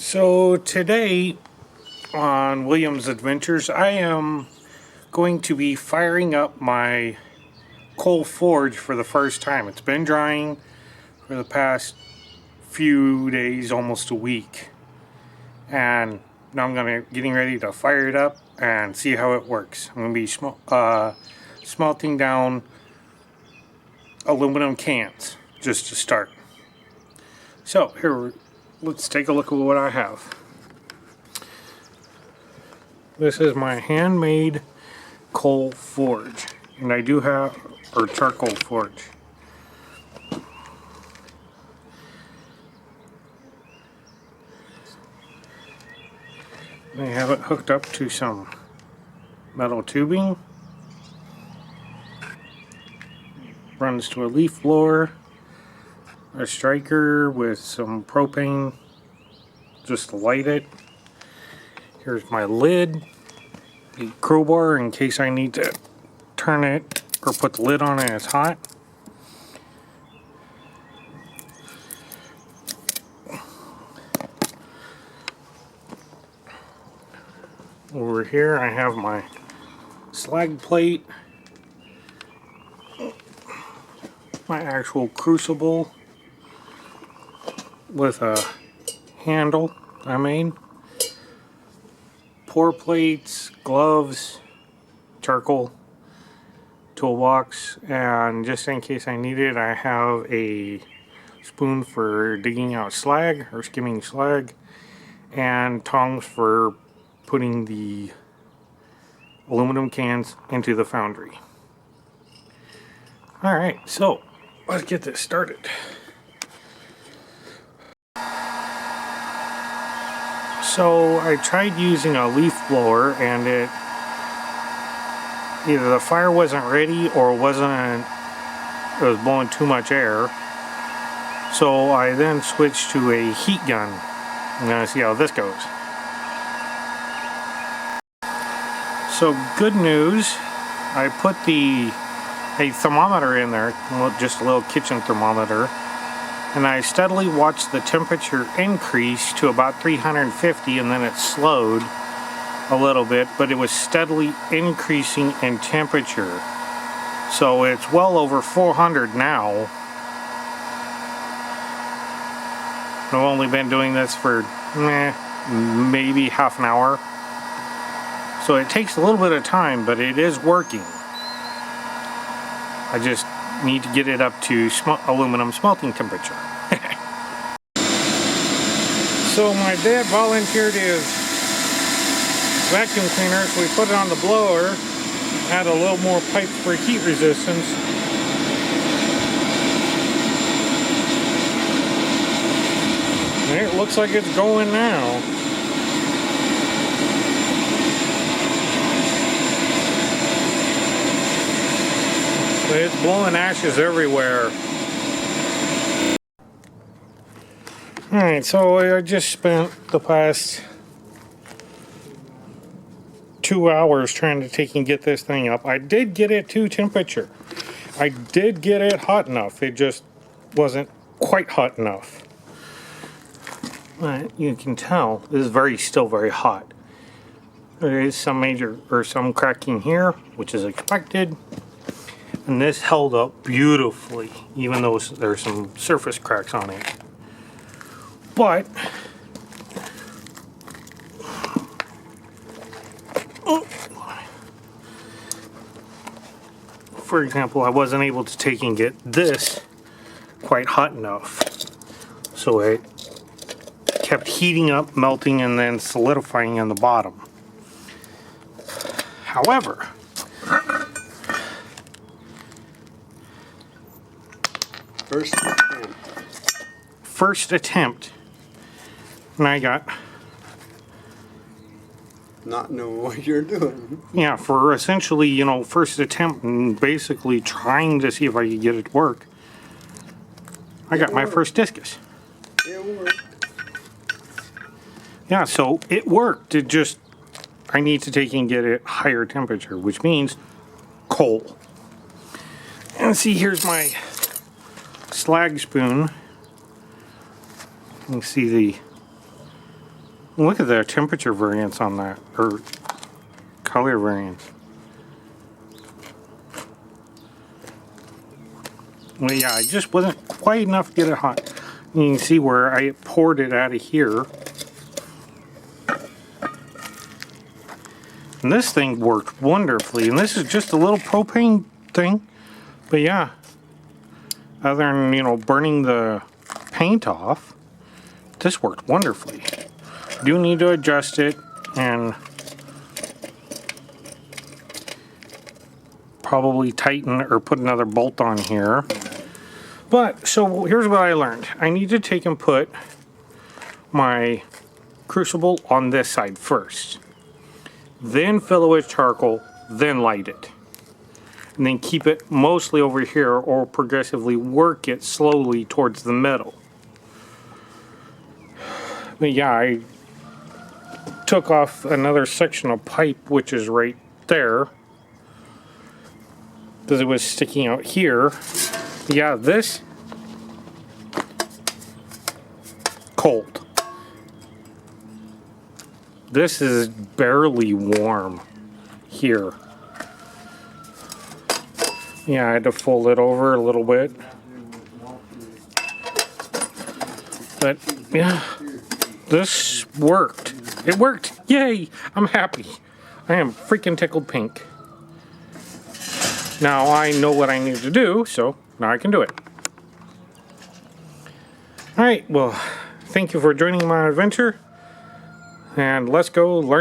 So today on William's Adventures, I am going to be firing up my coal forge for the first time. It's been drying for the past few days, almost a week, and now I'm getting ready to fire it up and see how it works. I'm going to be smelting down aluminum cans just to start. So here, let's take a look at what I have. This is my handmade coal forge, and I do have, or charcoal forge. I have it hooked up to some metal tubing. Runs to a leaf blower, a striker with some propane just to light it. Here's my lid, a crowbar in case I need to turn it or put the lid on and it's hot. Over here I have my slag plate, my actual crucible with a handle I made, pour plates, gloves, charcoal, toolbox, and just in case I need it, I have a spoon for digging out slag or skimming slag, and tongs for putting the aluminum cans into the foundry. Alright, so let's get this started. So I tried using a leaf blower, and either the fire wasn't ready or it was blowing too much air. So I then switched to a heat gun. I'm gonna see how this goes. So good news, I put a thermometer in there, just a little kitchen thermometer, and I steadily watched the temperature increase to about 350, and then it slowed a little bit, but it was steadily increasing in temperature. So it's well over 400 now. I've only been doing this for maybe half an hour. So it takes a little bit of time, but it is working. I just need to get it up to aluminum smelting temperature. So my dad volunteered his vacuum cleaner, so we put it on the blower, add a little more pipe for heat resistance. And it looks like it's going now. It's blowing ashes everywhere. Alright, so I just spent the past 2 hours trying to get this thing up. I did get it to temperature. I did get it hot enough. It just wasn't quite hot enough. You can tell this is still very hot. There is some cracking here, which is expected. And this held up beautifully, even though there's some surface cracks on it. But for example, I wasn't able to get this quite hot enough. So it kept heating up, melting, and then solidifying in the bottom. However, first attempt, and I got not knowing what you're doing. Yeah, for essentially, first attempt and basically trying to see if I could get it to work. I got my first discus. It worked. Yeah, so it worked. I need to take and get it higher temperature, which means coal. And see, here's my slag spoon. You can see the Look at the temperature variance on that, or color variance. Well, yeah, it just wasn't quite enough to get it hot. You can see where I poured it out of here. And this thing worked wonderfully. And this is just a little propane thing. But yeah, other than, you know, burning the paint off, this worked wonderfully. Do need to adjust it and probably tighten or put another bolt on here. But, so here's what I learned. I need to take and put my crucible on this side first. Then fill it with charcoal, then light it. And then keep it mostly over here or progressively work it slowly towards the metal. But yeah, I took off another section of pipe, which is right there, because it was sticking out here. Yeah, this cold. This is barely warm here. Yeah, I had to fold it over a little bit. But yeah, this worked. It worked. Yay! I'm happy. I am freaking tickled pink. Now I know what I need to do, so now I can do it. Alright, well, thank you for joining my adventure. And let's go learn.